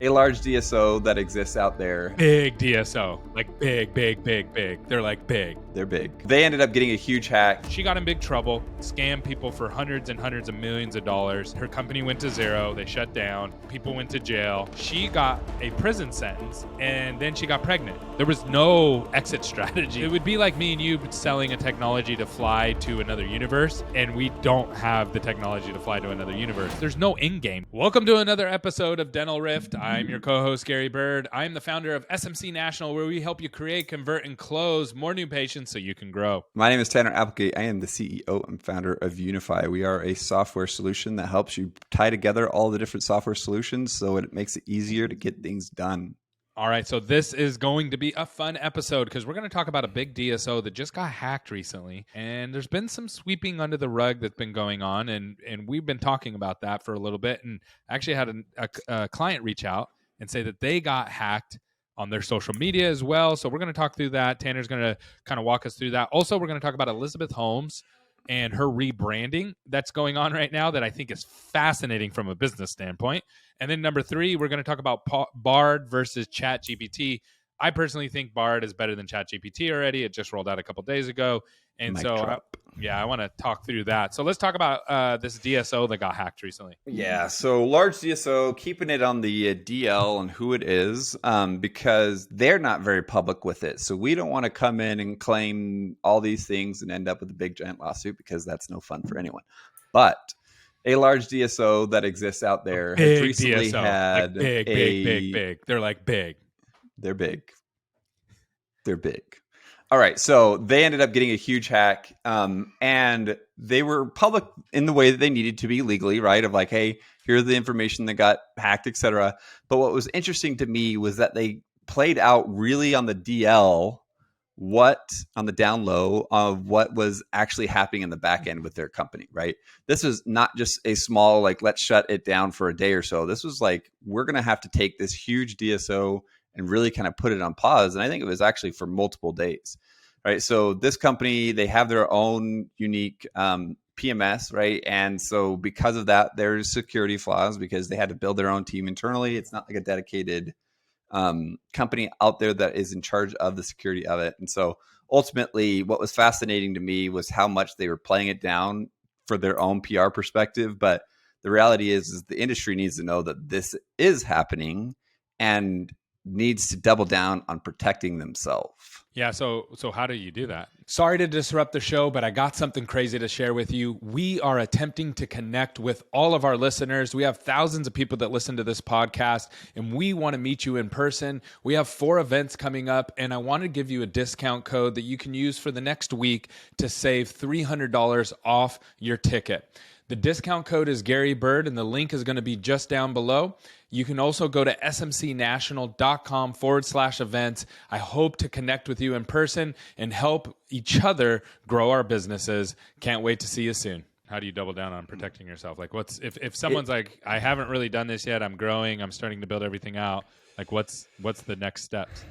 A large DSO that exists out there. Big DSO. Like big. They're like big. They're big. They ended up getting a huge hack. She got in big trouble, scammed people for hundreds and hundreds of millions of dollars. Her company went to zero. They shut down. People went to jail. She got a prison sentence, and then she got pregnant. There was no exit strategy. It would be like me and you selling a technology to fly to another universe, and we don't have the technology to fly to another universe. There's no end game. Welcome to another episode of Dental Rift. I'm your co-host, Gary Bird. I'm the founder of SMC National, where we help you create, convert, and close more new patients so you can grow. My name is Tanner Applegate. I am the CEO and founder of Unify. We are a software solution that helps you tie together all the different software solutions so it makes it easier to get things done. All right, so this is going to be a fun episode because we're going to talk about a big DSO that just got hacked recently. And there's been some sweeping under the rug that's been going on, and we've been talking about that for a little bit. And I actually had a client reach out and say that they got hacked on their social media as well. So we're going to talk through that. Tanner's going to kind of walk us through that. Also, we're going to talk about Elizabeth Holmes and her rebranding that's going on right now that I think is fascinating from a business standpoint. And then number 3, we're going to talk about Bard versus ChatGPT. I personally think Bard is better than ChatGPT already. It just rolled out a couple days ago. And I want to talk through that. So let's talk about this DSO that got hacked recently. Yeah, so large DSO, keeping it on the DL and who it is because they're not very public with it. So we don't want to come in and claim all these things and end up with a big giant lawsuit because that's no fun for anyone. But a large DSO that exists out there has recently DSO. had like big. They're like big. They're big. They're big. All right, so they ended up getting a huge hack, and they were public in the way that they needed to be legally, right? Of like, hey, here's the information that got hacked, etc. But what was interesting to me was that they played out really on the DL, on the down low of what was actually happening in the back end with their company, right? This was not just a small, like, let's shut it down for a day or so. This was like, we're going to have to take this huge DSO and really kind of put it on pause. And I think it was actually for multiple days, right? So this company, they have their own unique PMS, right? And so because of that, there's security flaws because they had to build their own team internally. It's not like a dedicated company out there that is in charge of the security of it. And so ultimately, what was fascinating to me was how much they were playing it down for their own PR perspective. But the reality is the industry needs to know that this is happening and needs to double down on protecting themselves. Yeah, so how do you do that? Sorry to disrupt the show, but I got something crazy to share with you. We are attempting to connect with all of our listeners. We have thousands of people that listen to this podcast, and we want to meet you in person. We have 4 events coming up, and I want to give you a discount code that you can use for the next week to save $300 off your ticket. The discount code is Gary Bird, and the link is going to be just down below. You can also go to smcnational.com/events. I hope to connect with you in person and help each other grow our businesses. Can't wait to see you soon. How do you double down on protecting yourself? Like, if someone's like, I haven't really done this yet, I'm growing, I'm starting to build everything out. Like, what's the next steps?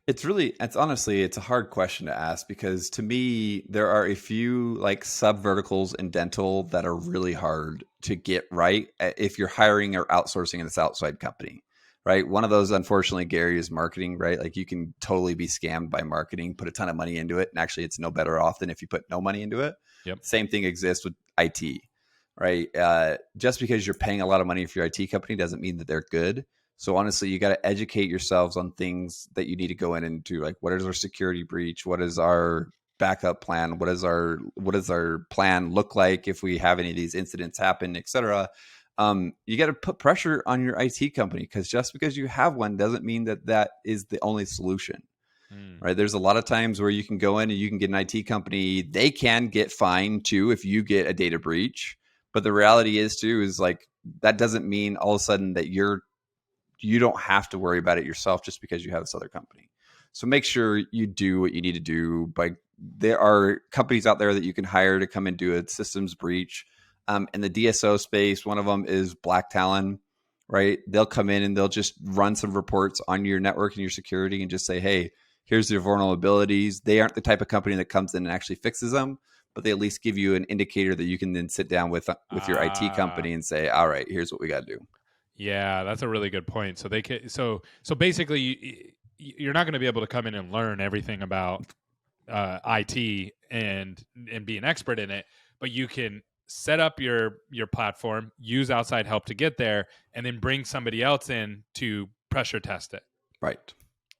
It's a hard question to ask because to me, there are a few like sub verticals in dental that are really hard to get right if you're hiring or outsourcing this outside company, right? One of those, unfortunately, Gary, is marketing, right? Like you can totally be scammed by marketing, put a ton of money into it. And actually it's no better off than if you put no money into it. Yep. Same thing exists with IT, right? Just because you're paying a lot of money for your IT company doesn't mean that they're good. So honestly, you got to educate yourselves on things that you need to go in and do. Like, what is our security breach? What is our backup plan? What does our plan look like if we have any of these incidents happen, et cetera? You got to put pressure on your IT company because just because you have one doesn't mean that that is the only solution, right? There's a lot of times where you can go in and you can get an IT company. They can get fined too if you get a data breach. But the reality is like that doesn't mean all of a sudden that you don't have to worry about it yourself just because you have this other company. So make sure you do what you need to do. There are companies out there that you can hire to come and do a systems breach. In the DSO space, one of them is Black Talon, right? They'll come in and they'll just run some reports on your network and your security and just say, hey, here's your vulnerabilities. They aren't the type of company that comes in and actually fixes them, but they at least give you an indicator that you can then sit down with your IT company and say, all right, here's what we got to do. Yeah, that's a really good point. So they can, so basically, you're not going to be able to come in and learn everything about IT and be an expert in it, but you can set up your platform, use outside help to get there, and then bring somebody else in to pressure test it. Right.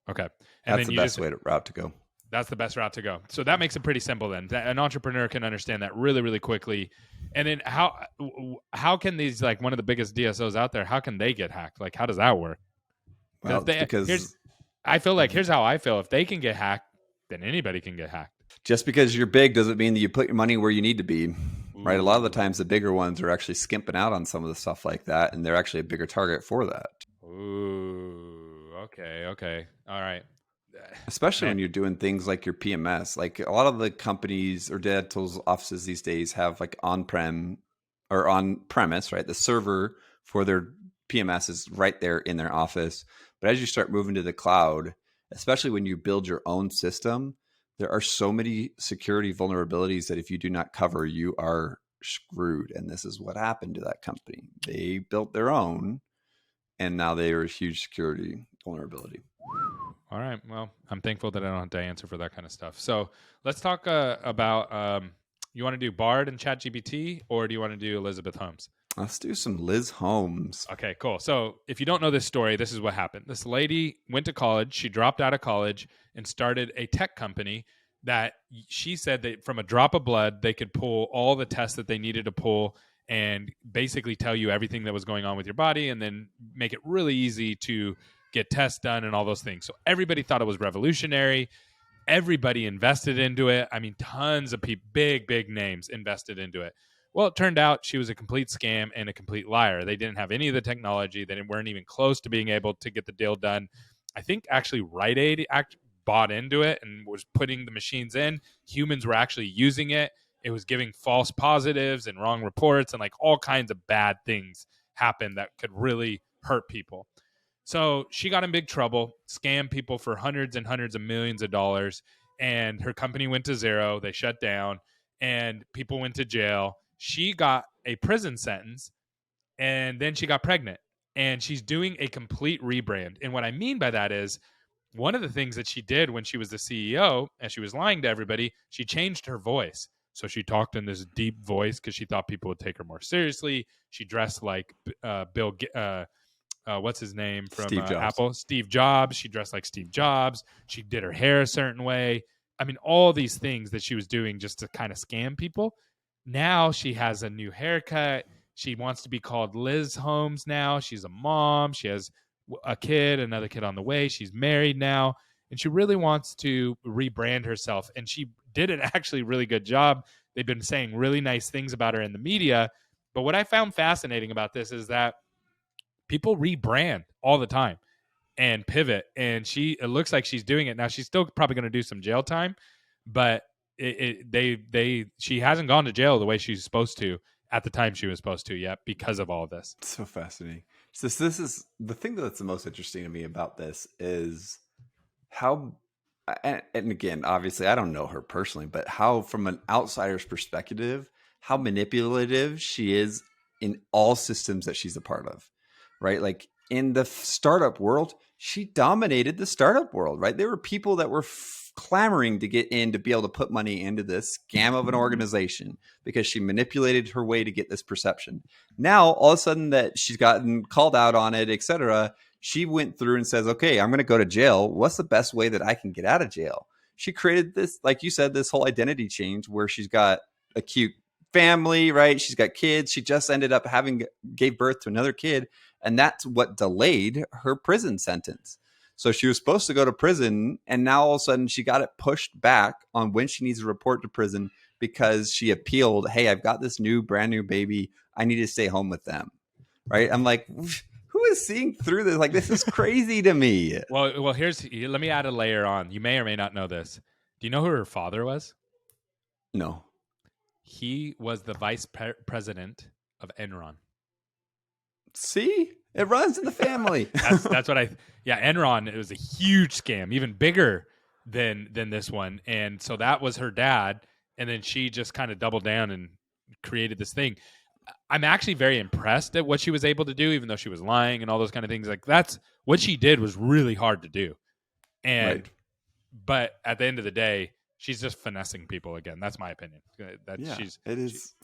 Okay, and That's then the you just best route to go. that's the best route to go. So that makes it pretty simple then. An entrepreneur can understand that really, really quickly. And then how can these, like, one of the biggest DSOs out there, how can they get hacked? Like, how does that work? Well, Because it's they because I feel like, here's how I feel. If they can get hacked, then anybody can get hacked. just because you're big doesn't mean that you put your money where you need to be. Right. A lot of the Ooh. times the bigger ones are actually skimping out on some of the stuff like that, and they're actually a bigger target for that. Ooh. Okay. Okay. All right. Especially Man. when you're doing things like your PMS. Like a lot of the companies or dental offices these days have like on-prem or on-premise, right? The server for their PMS is right there in their office. But as you start moving to the cloud, especially when you build your own system, there are so many security vulnerabilities that if you do not cover, you are screwed. And this is what happened to that company. They built their own, and now they are a huge security vulnerability. All right. Well, I'm thankful that I don't have to answer for that kind of stuff. So let's talk about. You want to do Bard and ChatGPT, or do you want to do Elizabeth Holmes? Let's do some Liz Holmes. Okay, cool. So if you don't know this story, this is what happened. This lady went to college. She dropped out of college and started a tech company that she said that from a drop of blood, they could pull all the tests that they needed to pull and basically tell you everything that was going on with your body, and then make it really easy to get tests done and all those things. So everybody thought it was revolutionary. Everybody invested into it. I mean, tons of people, big names invested into it. Well, it turned out she was a complete scam and a complete liar. They didn't have any of the technology. They weren't even close to being able to get the deal done. I think actually Rite Aid bought into it and was putting the machines in. Humans were actually using it. It was giving false positives and wrong reports, and like all kinds of bad things happened that could really hurt people. So she got in big trouble, scammed people for hundreds and hundreds of millions of dollars, and her company went to zero. They shut down, and people went to jail. She got a prison sentence, and then she got pregnant, and she's doing a complete rebrand. And what I mean by that is, one of the things that she did when she was the CEO, and she was lying to everybody, she changed her voice. So she talked in this deep voice because she thought people would take her more seriously. She dressed like what's his name from Steve Jobs. Apple? Steve Jobs. She dressed like Steve Jobs. She did her hair a certain way. I mean, all these things that she was doing just to kind of scam people. Now she has a new haircut. She wants to be called Liz Holmes now. She's a mom. She has a kid, another kid on the way. She's married now. And she really wants to rebrand herself. And she did an actually really good job. They've been saying really nice things about her in the media. But what I found fascinating about this is that people rebrand all the time and pivot, and it looks like she's doing it now. She's still probably going to do some jail time, but she hasn't gone to jail the way she's supposed to at the time she was supposed to yet because of all of this. So fascinating. So this is the thing that's the most interesting to me about this is how, and again, obviously I don't know her personally, but how from an outsider's perspective, how manipulative she is in all systems that she's a part of, right? Like in the startup world, she dominated the startup world, right? There were people that were clamoring to get in to be able to put money into this scam of an organization because she manipulated her way to get this perception. Now, all of a sudden that she's gotten called out on it, etc., she went through and says, okay, I'm going to go to jail. What's the best way that I can get out of jail? She created this, like you said, this whole identity change where she's got a cute family, right? She's got kids. She just ended up gave birth to another kid. And that's what delayed her prison sentence. So she was supposed to go to prison, and now all of a sudden she got it pushed back on when she needs to report to prison because she appealed, hey, I've got this brand new baby. I need to stay home with them, right? I'm like, who is seeing through this? Like, this is crazy to me. Well, let me add a layer on. You may or may not know this. Do you know who her father was? No. He was the vice president of Enron. See? It runs in the family. That's what Enron, it was a huge scam, even bigger than this one. And so that was her dad. And then she just kind of doubled down and created this thing. I'm actually very impressed at what she was able to do, even though she was lying and all those kind of things. Like that's what she did was really hard to do. Right. And but at the end of the day, she's just finessing people again. That's my opinion. That Yeah, she's it is.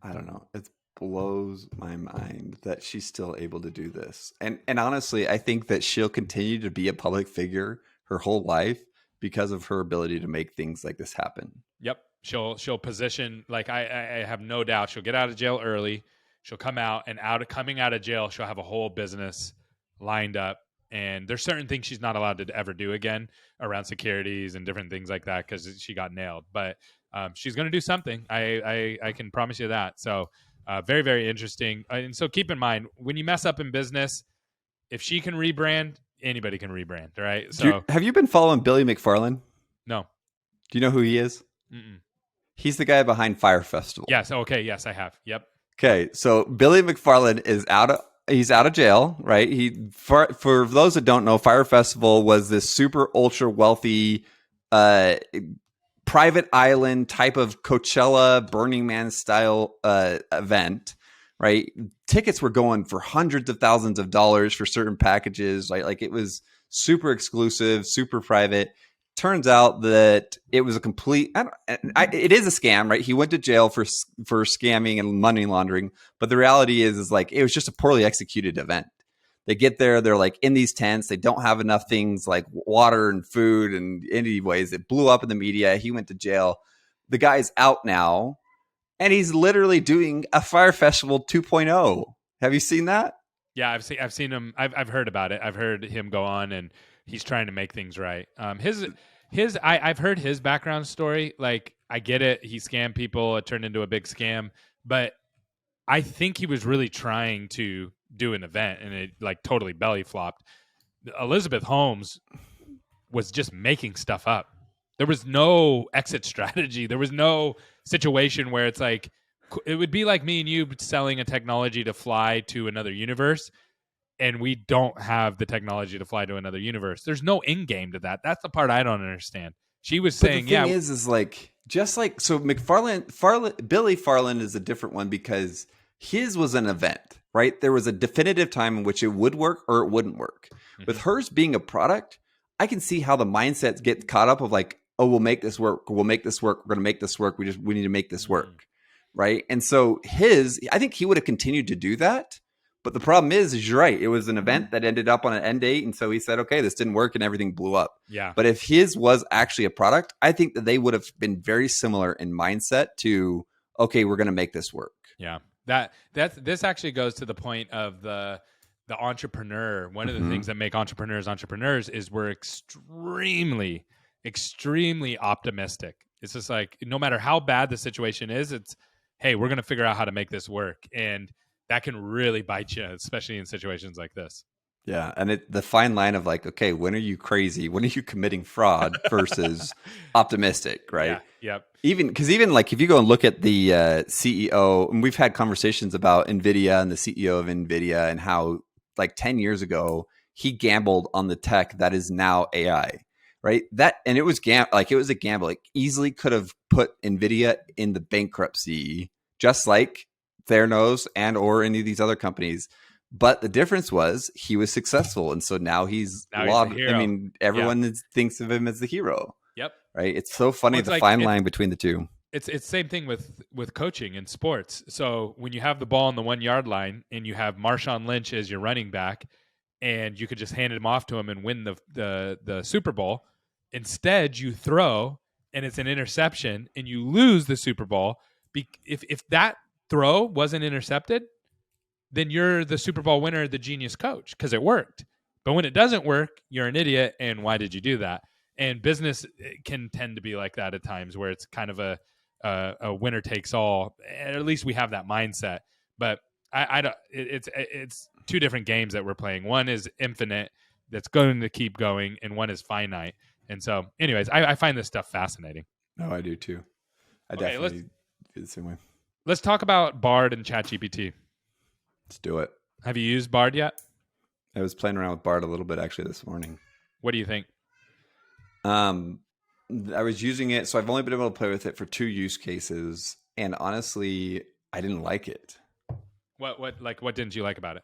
I don't know. It blows my mind that she's still able to do this. And honestly, I think that she'll continue to be a public figure her whole life because of her ability to make things like this happen. Yep. She'll position like I have no doubt she'll get out of jail early. She'll come out and coming out of jail, she'll have a whole business lined up. And there's certain things she's not allowed to ever do again around securities and different things like that because she got nailed. But she's going to do something. I can promise you that. So very, very interesting. And so keep in mind, when you mess up in business, if she can rebrand, anybody can rebrand, right? So Have you been following Billy McFarland? no. Do you know who he is? Mm-mm. He's the guy behind Fire Festival. Yes. Okay. Yes, I have. Yep. Okay, so Billy McFarland is he's out of jail, right? For those that don't know, Fire Festival was this super ultra wealthy private island type of Coachella Burning Man style event, right? Tickets were going for hundreds of thousands of dollars for certain packages, right? Like it was super exclusive, super private. Turns out that it was a complete it is a scam, right? He went to jail for scamming and money laundering, but the reality is like it was just a poorly executed event. They get there, they're like in these tents, they don't have enough things like water and food, and anyways it blew up in the media. He went to jail. The guy's out now and he's literally doing a Fire Festival 2.0. Have you seen that? Yeah, I've seen him. I've heard about it. I've heard him go on and he's trying to make things right. I've heard his background story. Like I get it. He scammed people. It turned into a big scam, but I think he was really trying to do an event and it like totally belly flopped. Elizabeth Holmes was just making stuff up. There was no exit strategy. There was no situation where it's like, it would be like me and you selling a technology to fly to another universe, and we don't have the technology to fly to another universe. There's no end game to that. That's the part I don't understand. She was saying, the thing is like just like so Billy Farland is a different one because his was an event, right? There was a definitive time in which it would work or it wouldn't work. Mm-hmm. With hers being a product, I can see how the mindsets get caught up of like, oh, we'll make this work. We'll make this work. We're going to make this work. We need to make this work. Right. And so I think he would have continued to do that. But the problem is you're right. It was an event that ended up on an end date. And so he said, okay, this didn't work and everything blew up. Yeah. But if his was actually a product, I think that they would have been very similar in mindset to, okay, we're going to make this work. Yeah. This actually goes to the point of the entrepreneur. One of the things that make entrepreneurs is we're extremely, extremely optimistic. It's just like, no matter how bad the situation is, it's, hey, we're going to figure out how to make this work. And that can really bite you, especially in situations like this. Yeah. And the fine line of like, okay, when are you crazy? When are you committing fraud versus optimistic, right? Yeah. Yep. Even like if you go and look at the CEO, and we've had conversations about NVIDIA and the CEO of NVIDIA and how like 10 years ago, he gambled on the tech that is now AI. Right. And it was it was a gamble. Like easily could have put NVIDIA in the bankruptcy, just like Theranos and or any of these other companies. But the difference was he was successful. And so now he's lauded. I mean, everyone thinks of him as the hero. Yep. Right. It's so funny, the fine line between the two. It's same thing with coaching in sports. So when you have the ball on the 1 yard line and you have Marshawn Lynch as your running back, and you could just hand him off to him and win the Super Bowl. Instead, you throw and it's an interception and you lose the Super Bowl. If that throw wasn't intercepted, then you're the Super Bowl winner, the genius coach, because it worked. But when it doesn't work, you're an idiot. And why did you do that? And business can tend to be like that at times, where it's kind of a winner takes all. At least we have that mindset. But I don't. It's two different games that we're playing. One is infinite, that's going to keep going, and one is finite. And so, anyways, I find this stuff fascinating. No, I do too. I definitely feel the same way. Let's talk about Bard and ChatGPT. Let's do it. Have you used Bard yet? I was playing around with Bard a little bit actually this morning. What do you think? I was using it, so I've only been able to play with it for 2 use cases, and honestly, I didn't like it. What didn't you like about it?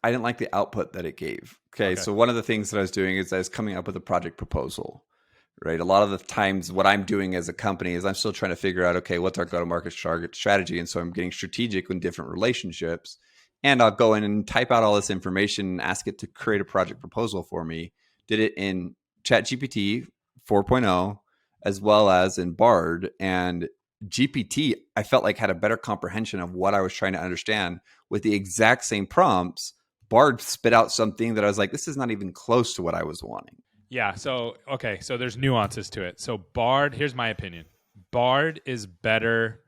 I didn't like the output that it gave. Okay, Okay. so one of the things that I was doing is I was coming up with a project proposal, right? A lot of the times, what I'm doing as a company is I'm still trying to figure out, okay, what's our go-to-market target strategy? And so I'm getting strategic in different relationships, and I'll go in and type out all this information and ask it to create a project proposal for me. Did it in ChatGPT 4.0 as well as in Bard, and GPT I felt like had a better comprehension of what I was trying to understand with the exact same prompts. Bard spit out something that I was like, this is not even close to what I was wanting. Yeah. So, okay. So there's nuances to it. So Bard, here's my opinion. Bard is better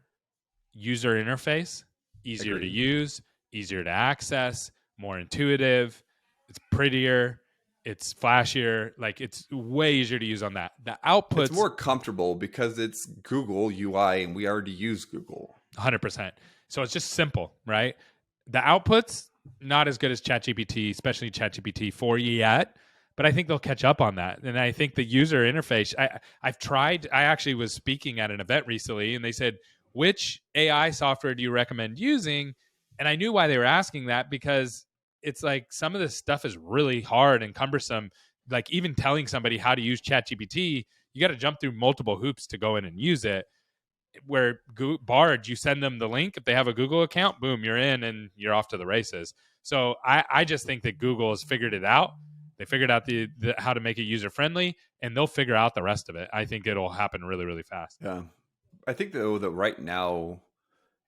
user interface, easier to Agreed. use, easier to access, more intuitive. It's prettier. It's flashier. Like it's way easier to use on that. The It's outputs, more comfortable because it's Google UI and we already use Google. 100%. So it's just simple, right? The outputs, not as good as ChatGPT, especially ChatGPT 4 yet, but I think they'll catch up on that. And I think the user interface, I've tried, I actually was speaking at an event recently and they said, which AI software do you recommend using? And I knew why they were asking that because it's like some of this stuff is really hard and cumbersome. Like even telling somebody how to use ChatGPT, you got to jump through multiple hoops to go in and use it. Where Bard, you send them the link. If they have a Google account, boom, you're in and you're off to the races. So I just think that Google has figured it out. They figured out the how to make it user friendly, and they'll figure out the rest of it. I think it'll happen really, really fast. Yeah. I think though that right now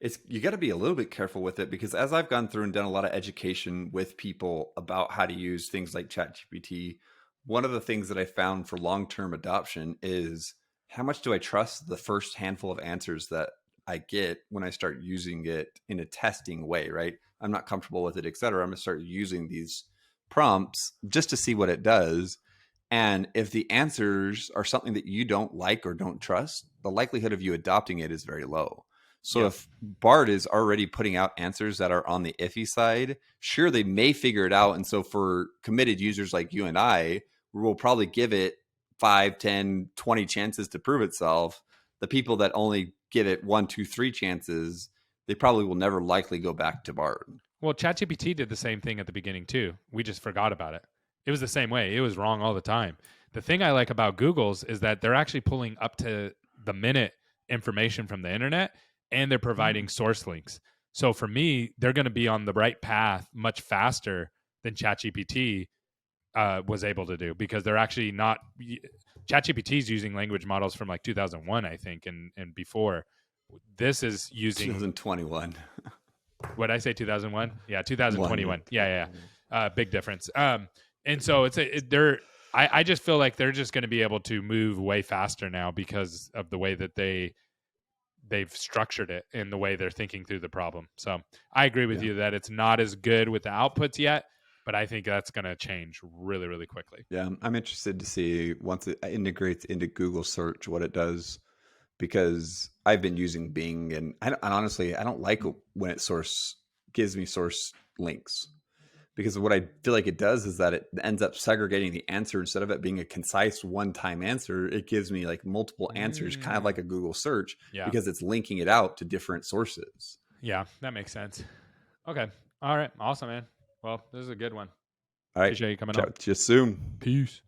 it's you got to be a little bit careful with it because as I've gone through and done a lot of education with people about how to use things like ChatGPT, one of the things that I found for long-term adoption is how much do I trust the first handful of answers that I get when I start using it in a testing way, right? I'm not comfortable with it, et cetera. I'm going to start using these prompts just to see what it does. And if the answers are something that you don't like or don't trust, the likelihood of you adopting it is very low. So Yep. if Bard is already putting out answers that are on the iffy side, sure, they may figure it out. And so for committed users like you and I, we'll probably give it 5, 10, 20 chances to prove itself. The people that only give it 1, 2, 3 chances, they probably will never likely go back to Bard. Well, ChatGPT did the same thing at the beginning too. We just forgot about it. It was the same way. It was wrong all the time. The thing I like about Google's is that they're actually pulling up to the minute information from the internet and they're providing source links. So for me, they're going to be on the right path much faster than ChatGPT was able to do because they're actually not. ChatGPT is using language models from like 2001, I think, and before. This is using 2021. what I say 2001? Yeah, 2021. One. Yeah. Big difference. And so they're. I just feel like they're just going to be able to move way faster now because of the way that they've structured it and the way they're thinking through the problem. So I agree with you that it's not as good with the outputs yet, but I think that's going to change really, really quickly. Yeah, I'm interested to see once it integrates into Google search what it does because I've been using Bing and honestly I don't like when it gives me source links because what I feel like it does is that it ends up segregating the answer instead of it being a concise one-time answer. It gives me like multiple answers, kind of like a Google search, because it's linking it out to different sources. Yeah, that makes sense. Okay. All right. Awesome, man. Well, this is a good one. All right. Appreciate you coming Chat on. with you soon. Peace.